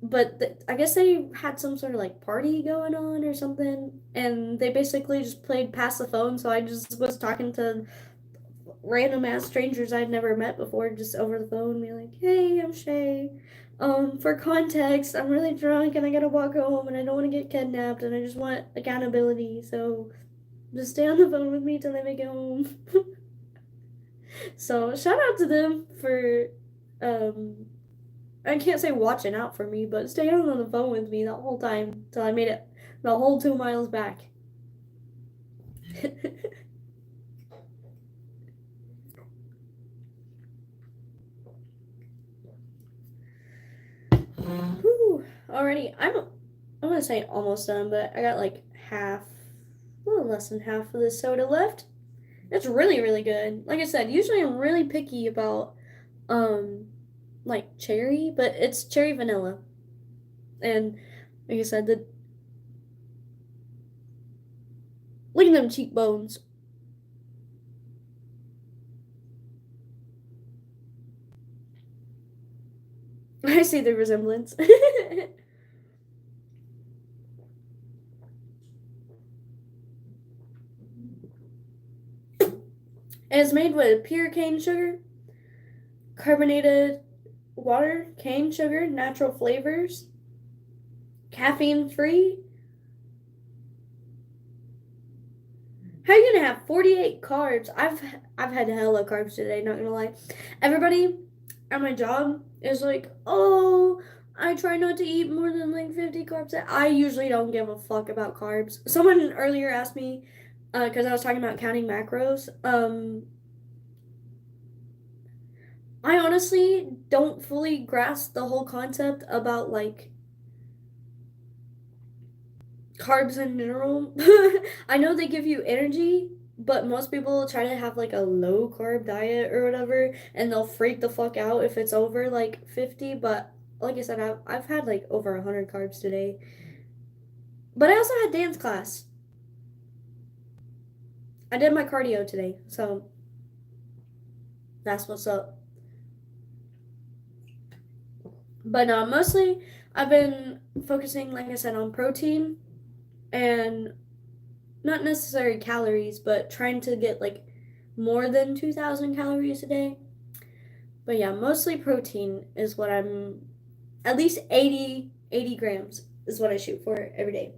but I guess they had some sort of like party going on or something. And they basically just played past the phone. So I just was talking to random ass strangers I'd never met before, just over the phone, be like, hey, I'm Shay. For context, I'm really drunk and I gotta walk home and I don't want to get kidnapped and I just want accountability, so just stay on the phone with me till I make it home. So shout out to them for, um, I can't say watching out for me, but staying on the phone with me the whole time till I made it the whole 2 miles back. Whew, already, I'm gonna say almost done, but I got like half, a little less than half of this soda left. It's really, really good. Like I said, usually I'm really picky about, um, like cherry, but it's cherry vanilla. And like I said, look at them cheekbones. I see the resemblance. It's made with pure cane sugar, carbonated water, cane sugar, natural flavors, caffeine free. How are you gonna have 48 carbs? I've had hella carbs today, not gonna lie. Everybody at my job is like, oh, I try not to eat more than like 50 carbs. I usually don't give a fuck about carbs. Someone earlier asked me, because I was talking about counting macros. I honestly don't fully grasp the whole concept about like carbs in general. I know they give you energy, but most people try to have like a low carb diet or whatever, and they'll freak the fuck out if it's over like 50. But like I said, I've had like over 100 carbs today. But I also had dance class. I did my cardio today, so that's what's up. But mostly I've been focusing, like I said, on protein and not necessarily calories, but trying to get like more than 2,000 calories a day. But yeah, mostly protein is what I'm, at least 80 grams is what I shoot for every day.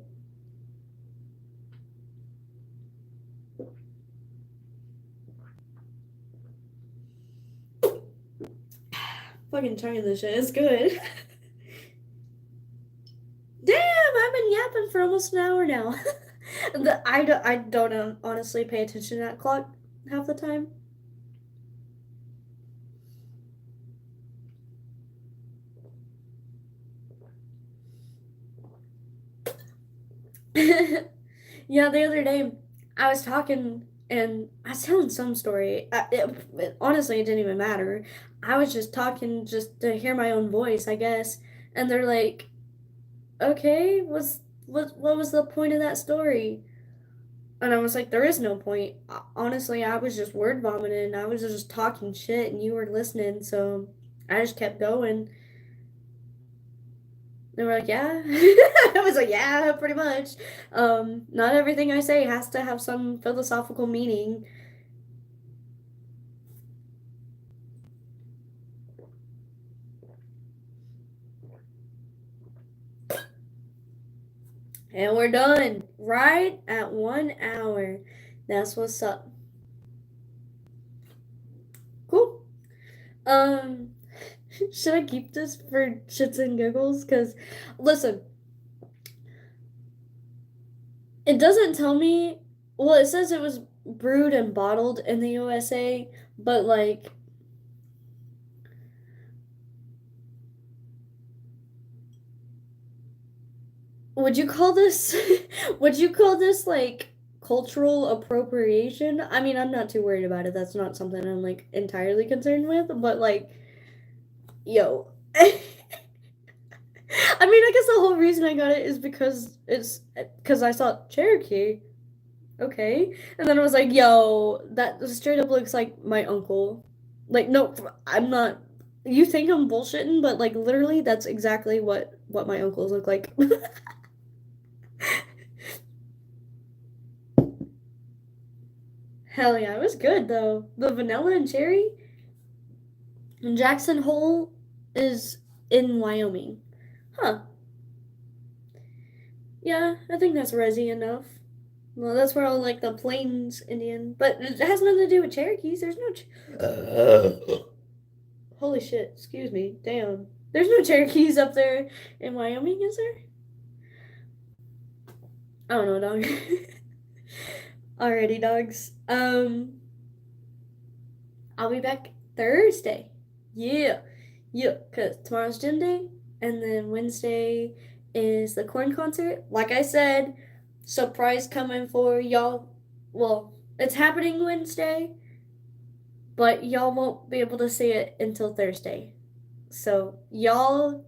Fucking trying this shit. It's good. Damn, I've been yapping for almost an hour now. I don't honestly pay attention to that clock half the time. Yeah, the other day I was talking and I was telling some story. Honestly, it didn't even matter. I was just talking just to hear my own voice, I guess. And they're like, "Okay, what was the point of that story?" And I was like, there is no point. Honestly, I was just word vomiting. I was just talking shit and you were listening. So I just kept going. They were like, yeah. I was like, yeah, pretty much. Not everything I say has to have some philosophical meaning. And we're done. Right at 1 hour. That's what's up. Cool. Um, should I keep this for shits and giggles? Because, listen, it doesn't tell me. Well, it says it was brewed and bottled in the USA, but like, would you call this? Would you call this like cultural appropriation? I mean, I'm not too worried about it. That's not something I'm like entirely concerned with, but like, yo. I mean, I guess the whole reason I got it is because I saw Cherokee. Okay. And then I was like, yo, that straight up looks like my uncle. Like, no, I'm not. You think I'm bullshitting, but like literally, that's exactly what my uncles look like. Hell yeah, it was good though. The vanilla and cherry. And Jackson Hole is in Wyoming. Huh. Yeah, I think that's resi enough. Well, that's where all like the Plains Indian, but it has nothing to do with Cherokees. There's no. Holy shit! Excuse me. Damn. There's no Cherokees up there in Wyoming, is there? I don't know, dog. Alrighty, dogs. I'll be back Thursday. Yeah, yeah. Cause tomorrow's gym day, and then Wednesday is the corn concert. Like I said, surprise coming for y'all. Well, it's happening Wednesday, but y'all won't be able to see it until Thursday. So y'all,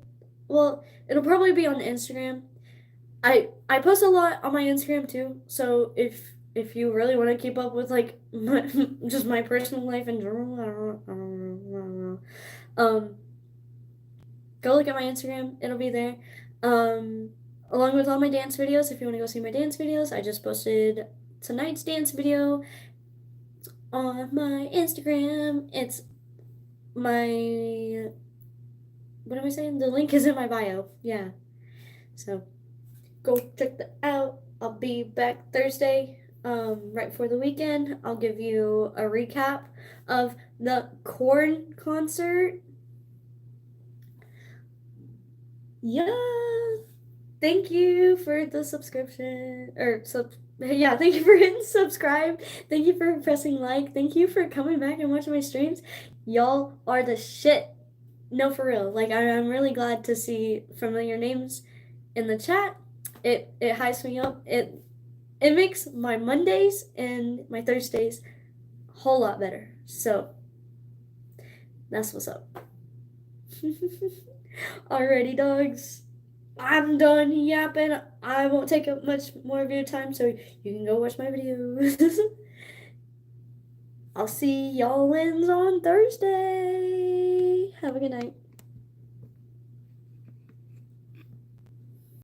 well, it'll probably be on Instagram. I post a lot on my Instagram too. So if you really want to keep up with like just my personal life in general, I don't know. Go look at my Instagram. It'll be there. Um, along with all my dance videos. If you want to go see my dance videos, I just posted tonight's dance video on my Instagram. It's my what am I saying? The link is in my bio. Yeah. So go check that out. I'll be back Thursday, right before the weekend. I'll give you a recap of the corn concert. Yeah. Thank you for the subscription or yeah, thank you for hitting subscribe. Thank you for pressing like. Thank you for coming back and watching my streams. Y'all are the shit. No, for real. Like I'm really glad to see familiar names in the chat. It hypes me up. It makes my Mondays and my Thursdays a whole lot better. So that's what's up. Alrighty, dogs. I'm done yapping. I won't take up much more of your time, so you can go watch my videos. I'll see y'all on Thursday. Have a good night.